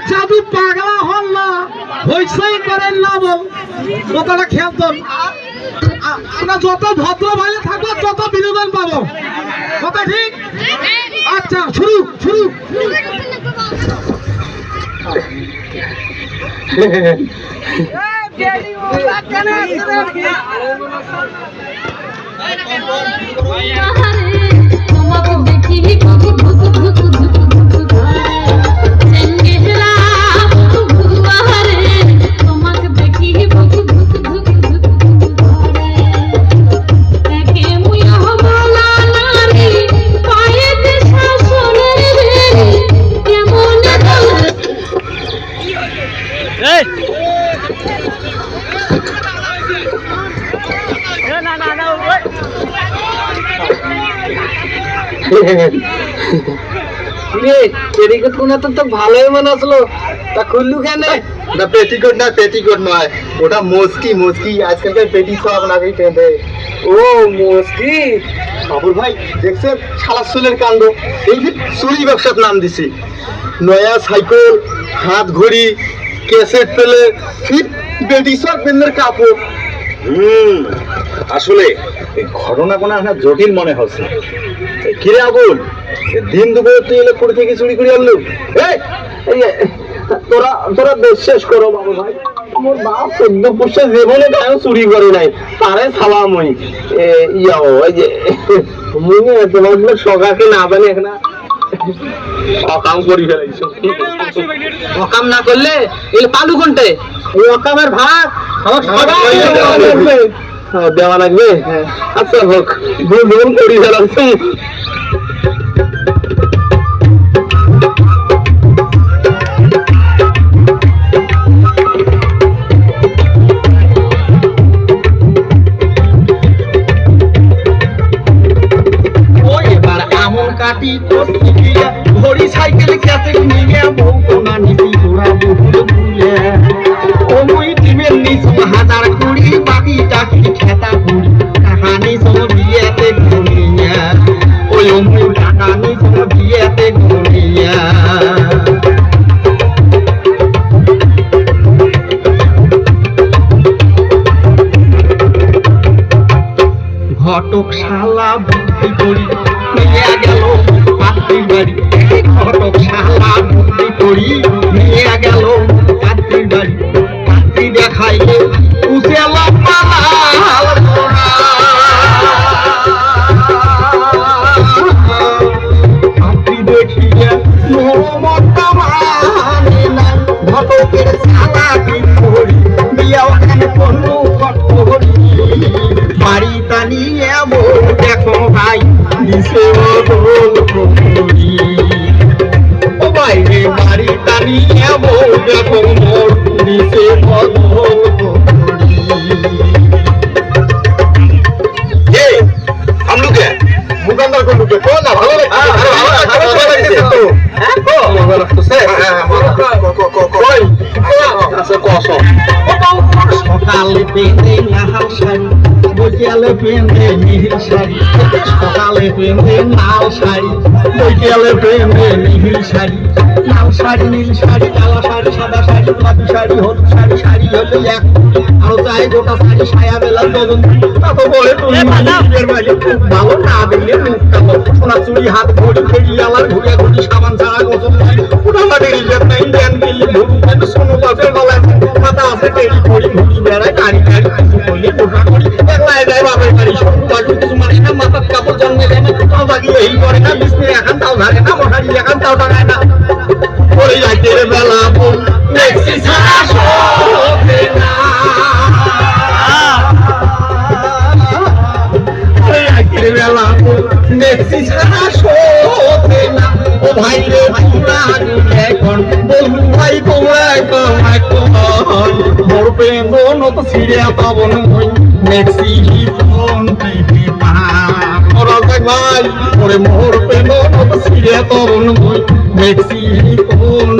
জাদু পাগলা হল না হইসই করেন না বল কথাটা খেয়াল কর। আমরা যত ভদ্র ভাইলে থাকবো তত বিনোদন পাবো, কথা ঠিক? আচ্ছা শুরু শুরু। ভালোই মনে আসলো, তা খুললু কেন? না পেটিকোট না, পেটিকোট নয়, ওটা মস্কি। মস্কি আজকালকার পেটি সব নাকি টেঁধে। ও মস্কি। বাবুর ভাই দেখছেন সালাসুলের কাণ্ড? এই যে চুরি ব্যবসার নাম দিছি, নয়া সাইকেল, হাত ঘড়ি, ক্যাসেট পেলে, ফির বেটি সব পেনের কাপড়। আসলে এই ঘটনা কোনো একটা জটিল মনে হচ্ছে। কিরে আবুল, দিন দুপুরে তুই এলে কোথা থেকে চুরি করে আনলু? তোরা তোরা বিশ্বাস করো বাবু ভাই, আমার বাপ 14 বছর জীবনে গায়ে চুরি করে নাই, তারে সালাম ওই ওই যে মুনি তোমার সগাকে না জানি এখানে অকাম করি ফেলাইছো। অকাম না করলে এই পালু কোনটে? এই অকামের ভাগ আমার সবাই দেওয়া লাগবে। আচ্ছা হোক, ভুল করি ফেলাইছি। কাটি তো শিখিয়া ঘড়ি সাইকেল ক্যাসেট নিয়ে বউ কোনা নিবি তোরা বহুল ভুলে। ও মুই টিমের নিস হাজার কুড়ি, বাকি টাকি খেতা কুড়ি, কাহানি সব বিয়েতে ঘুমিয়া। ওই মুই টাকা নি সব বিয়েতে ঘুমিয়া। ঘটক শালা বুদ্ধি করি নিয়ে গেল পাত্রীর বাড়ি। ঘটক শালা বুদ্ধি করি নিয়ে গেল পাত্রীর বাড়ি। পাত্রী দেখাইলে উসেল পাত্রী দেখিয়ে মোহাম্মদটা মানে না। ঘটকের শালা কি করি দিয়া ওখানে পড়লো করি। বাড়ি টানিয়ে বউ দেখো ভাই নিচে বদল করি। ও বাইরে বাড়ি টানিয়ে বউ দেখো মোর নিচে বদল করি। আমলুকে মুকান্দার কোন লুকে কো না ভালো লাগে। সকালে পেঁধে লাল শাড়ি, বৈকালে পেঁধে নীল শাড়ি। সকালে পেঁধে লাল শাড়ি, বৈকালে পেঁধে নীল শাড়ি। লাল শাড়ি, নীল শাড়ি, কালা শাড়ি, সাদা শাড়ি, গোলাপি শাড়ি, হলুদ শাড়ি। শাড়ি হলে এক আরো চাই গোটা শাড়ি, সায়া বেলা তখন তত বলে তুমি নিজের বাড়ি খুব ভালো, না দিলে মুখটা সোনা চুড়ি, হাত ঘড়ি, ফেরি আলার ঘুরিয়া ঘুরি, সাবান ছাড়া গোসল নাই। ওটা আমাদের রিজার্ভ নাই, জ্ঞান দিল্লি ভুরু সোনো বাসের গলায় মাথা আছে টেরি ঘড়ি, ঘুরি বেড়ায় গাড়ি গাড়ি কিছু করলে গোটা করি। একলাই যায় বাপের বাড়ি, সরু বাড়ি কিছু মানে না, মাথার কাপড় জন্মে দেয় না, কোথাও বাগিয়ে এই করে না, বিষ্ণু এখন তাও ধরে না, মশারি এখন তাও টাকায় না। ওই রাতের বেলা বল দেখছি সারা শোভে না। ওই রাতের বেলা বল দেখছি সারা শোভে না। ও ভাই রে তোরা এখন বলবো ভাই তোমায় তোমায় কর মোর প্রেম নত সিরিয়া পাবন হই মেক্সি ফোন টিভি পা ওরা ভাই ওরে মোর প্রেম নত সিরিয়া পাবন হই মেক্সি ফোন